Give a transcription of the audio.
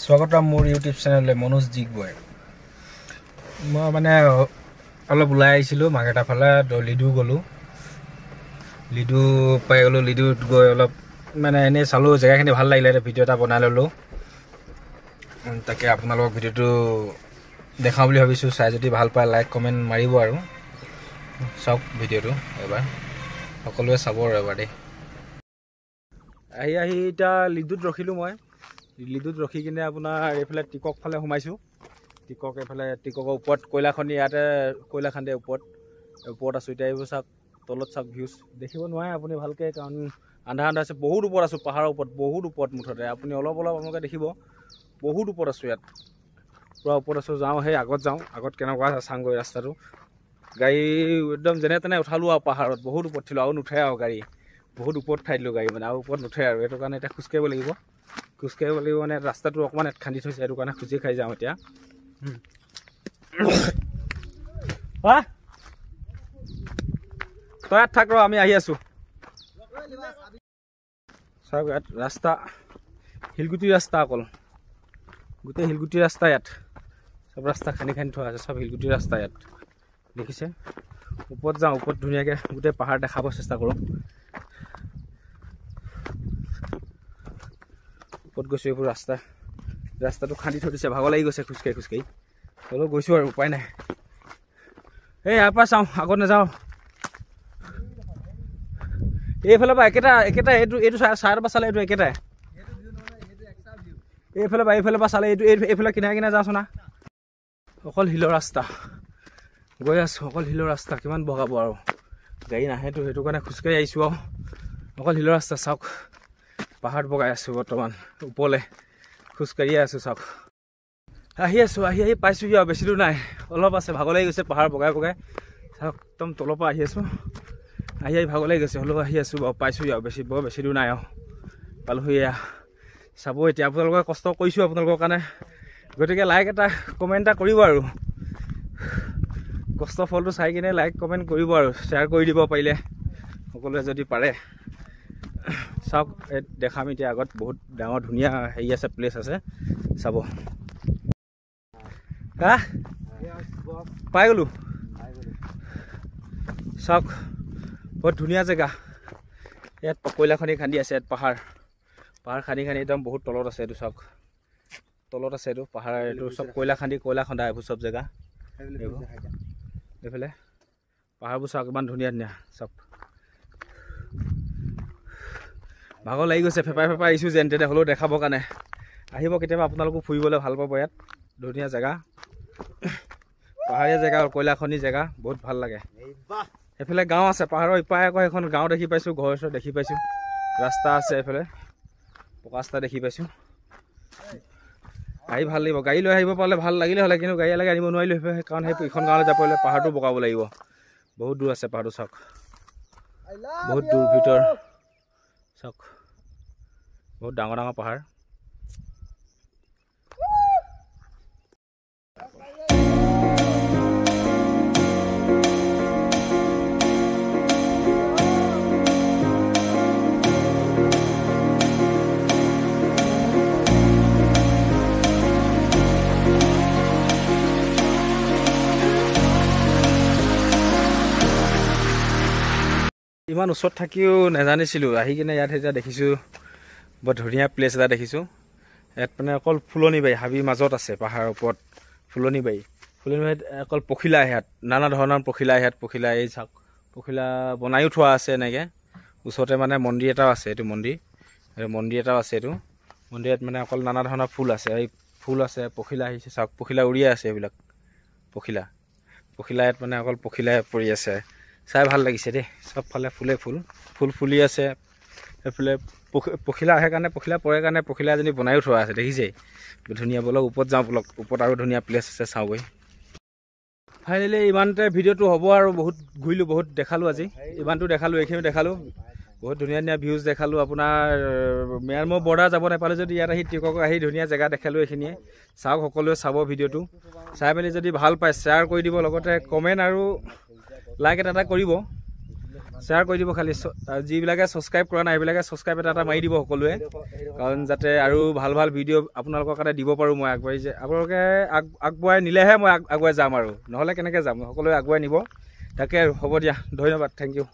স্বাগতম মোৰ ইউটিউব চেনেলে মনোজ জিগবয়। মই মানে অলপ ওলাই আহিছিলোঁ মাৰ্কেটৰ ফালে, লিডু গ'লোঁ, লিডু পাই গ'লোঁ। লিডুত গৈ অলপ মানে এনেই চালোঁ, জেগাখিনি ভাল লাগিলে, ভিডিঅ' এটা বনাই ল'লোঁ। তাকে আপোনালোকক ভিডিঅ'টো দেখাওঁ বুলি ভাবিছোঁ। চাই যদি ভাল পায় লাইক কমেণ্ট মাৰিব আৰু চাওক ভিডিঅ'টো এবাৰ, সকলোৱে চাব আৰু এবাৰ দেই। আহি এতিয়া লিডুত ৰখিলোঁ। মই লিডুত ৰখি কিনে আপোনাৰ এইফালে টিকক ফালে সোমাইছোঁ। টিকক এইফালে টিককৰ ওপৰত কয়লা খনি, ইয়াতে কয়লা খান্দে ওপৰত আছোঁ। এতিয়া এইবোৰ চাওক, তলত চাওক, ভিউজ দেখিব নোৱাৰে আপুনি ভালকৈ, কাৰণ আন্ধাৰ আছে। বহুত ওপৰত আছোঁ, পাহাৰৰ ওপৰত, বহুত ওপৰত। মুঠতে আপুনি অলপ আপোনালোকে দেখিব, বহুত ওপৰত আছোঁ, ইয়াত পূৰা ওপৰত আছোঁ। যাওঁ, সেই আগত যাওঁ, আগত কেনেকুৱা চাংগৈ ৰাস্তাটো। গাড়ী একদম যেনে তেনে উঠালোঁ আৰু পাহাৰত, বহুত ওপৰত থিলোঁ, আৰু নুঠে আৰু গাড়ী, বহুত ওপৰত উঠাই দিলোঁ গাড়ী, মানে আৰু ওপৰত নুঠে আৰু। সেইটো কাৰণে এতিয়া খোজকাঢ়িব লাগিব মানে ৰাস্তাটো অকণমান ইয়াত খান্দি থৈছে, সেইটো কাৰণে খোজেই খাই যাওঁ এতিয়া। তই ইয়াত থাক ৰ, আমি আহি আছোঁ। চাওক ইয়াত ৰাস্তা, শিলগুটি ৰাস্তা, অকল গোটেই শিলগুটি ৰাস্তা। ইয়াত চব ৰাস্তা খান্দি থোৱা আছে, চব শিলগুটি ৰাস্তা ইয়াত, দেখিছে। ওপৰত যাওঁ, ওপৰত ধুনীয়াকৈ গোটেই পাহাৰ দেখাব চেষ্টা কৰোঁ। ওপৰত গৈছোঁ, এইবোৰ ৰাস্তাটো খান্দি থৈ দিছে, ভাগৰ লাগি গৈছে খোজকাঢ়ি। হ'লেও গৈছোঁ আৰু উপায় নাই। এই ইয়াৰ পৰা চাওঁ, আগত নাযাওঁ। এইফালৰ পৰা একেটা এইটো চাইডৰ পৰা চালে এইটো একেটাই। এইফালৰ পৰা চালে এইফালে কিনাৰে যাওঁচোন না। অকল শিলৰ ৰাস্তা গৈ আছোঁ, অকল শিলৰ ৰাস্তা, কিমান বগাব আৰু, গাড়ী নাহেতো, সেইটো কাৰণে খোজকাঢ়ি আহিছোঁ আৰু। অকল শিলৰ ৰাস্তা চাওক, পাহাৰত বগাই আছোঁ বৰ্তমান, ওপৰলৈ খোজকাঢ়িয়ে আছোঁ। চাওক আহি পাইছোঁহি আৰু, বেছি দূৰ নাই, অলপ আছে। ভাগৰ লাগি গৈছে পাহাৰ বগাই চাওক, একদম তলৰ পৰা আহি আছোঁ। আহি ভাগৰ লাগি গৈছে, হ'লেও আহি আছোঁ বাৰু, পাইছোঁহি আৰু। বেছি দূৰ নাই আৰু, পালোহি। এয়া চাব এতিয়া, আপোনালোকে কষ্ট কৰিছোঁ আপোনালোকৰ কাৰণে, গতিকে লাইক এটা কমেণ্ট এটা কৰিব আৰু, কষ্ট ফলটো চাই কিনে লাইক কমেণ্ট কৰিব আৰু শ্বেয়াৰ কৰি দিব পাৰিলে, সকলোৱে যদি পাৰে। চাওক দেখাম এতিয়া, আগত বহুত ডাঙৰ ধুনীয়া হেৰি আছে, প্লেচ আছে, চাব। পাই গ'লোঁ, চাওক বহুত ধুনীয়া জেগা। ইয়াত কয়লা খনি খান্দি আছে, ইয়াত পাহাৰ খান্দি একদম বহুত তলত আছে। এইটো চাওক, তলত আছে এইটো পাহাৰ, এইটো চব কয়লা খন্দা এইবোৰ চব জেগা। এইফালে পাহাৰবোৰ চাওক, ইমান ধুনীয়া চাওক। ভাগৰ লাগি গৈছে, ফেপাই আহিছোঁ যেন তেনে, হ'লেও দেখাবৰ কাৰণে। আহিব কেতিয়াবা, আপোনালোকো ফুৰিবলৈ ভাল পাব। ইয়াত ধুনীয়া জেগা, পাহাৰীয়া জেগা, কয়লা খনি জেগা, বহুত ভাল লাগে। সেইফালে গাঁও আছে, পাহাৰৰ ইপাৰে আকৌ এখন গাঁও দেখি পাইছোঁ, ঘৰ ওচৰত দেখি পাইছোঁ, ৰাস্তা আছে এইফালে, পকা ৰাস্তা দেখি পাইছোঁ। আহি ভাল লাগিব, গাড়ী লৈ আহিব পাৰিলে ভাল লাগিলে হ'লে, কিন্তু গাড়ী আনিব নোৱাৰিলোঁ, কাৰণ এইখন গাঁৱলৈ যাব পাৰিলে পাহাৰটো বগাব লাগিব, বহুত দূৰ আছে পাহাৰটো। চাওক বহুত দূৰ ভিতৰ, চাওক বহুত ডাঙৰ পাহাৰ। ইমান ওচৰত থাকিও নাজানিছিলোঁ, আহি কিনে ইয়াত এতিয়া দেখিছোঁ, বৰ ধুনীয়া প্লেচ এটা দেখিছোঁ। ইয়াত মানে অকল ফুলনি বাৰী, হাবিৰ মাজত আছে, পাহাৰৰ ওপৰত ফুলনি বাৰীত অকল পখিলা। ইয়াত নানা ধৰণৰ পখিলা, পখিলা এই চাওক, পখিলা বনায়ো থোৱা আছে এনেকৈ। ওচৰতে মানে মন্দিৰ এটাও আছে, এইটো মন্দিৰ এটাও আছে। এইটো মন্দিৰত মানে অকল নানা ধৰণৰ ফুল আছে, এই ফুল আছে, পখিলা আহিছে, চাওক পখিলা উৰিয়ে আছে। এইবিলাক পখিলা ইয়াত মানে অকল পখিলাই পৰি আছে, চাই ভাল লাগিছে দেই। চবফালে ফুল ফুলি আছে। সেইফালে পখিলা আহে কাৰণে, পখিলা পৰে কাৰণে পখিলা এজনী বনায়ো থোৱা আছে, দেখিছেই ধুনীয়া। বলক ওপৰত যাওঁ, বলক ওপৰত আৰু ধুনীয়া প্লেচ আছে, চাওঁগৈ। ফাইনেলি ইমানতে ভিডিঅ'টো হ'ব আৰু। বহুত ঘূৰিলোঁ, বহুত দেখালোঁ আজি, ইমানটো দেখালোঁ, এইখিনিও দেখালোঁ, বহুত ধুনীয়া ভিউজ দেখালোঁ। আপোনাৰ ম্যানমাৰ বৰ্ডাৰ যাব নাপালোঁ যদি ইয়াত আহি টিকক আহি ধুনীয়া জেগা দেখালোঁ। এইখিনিয়ে চাওক, সকলোৱে চাব ভিডিঅ'টো, চাই মেলি যদি ভাল পায় শ্বেয়াৰ কৰি দিব, লগতে কমেণ্ট আৰু লাইক এটা কৰিব। শ্বেয়াৰ কৰি দিব খালি যিবিলাকে ছাবস্ক্ৰাইব কৰা নাই সেইবিলাকে ছাবস্ক্ৰাইব এটা মাৰি দিব সকলোৱে কাৰণ যাতে আৰু ভাল ভাল ভিডিঅ' আপোনালোকৰ কাৰণে দিব পাৰোঁ মই আগবাঢ়ি যে আপোনালোকে আগবঢ়াই নিলেহে মই আগুৱাই যাম আৰু নহ'লে কেনেকৈ যাম সকলোৱে আগুৱাই নিব তাকে আৰু হ'ব দিয়া ধন্যবাদ থেংক ইউ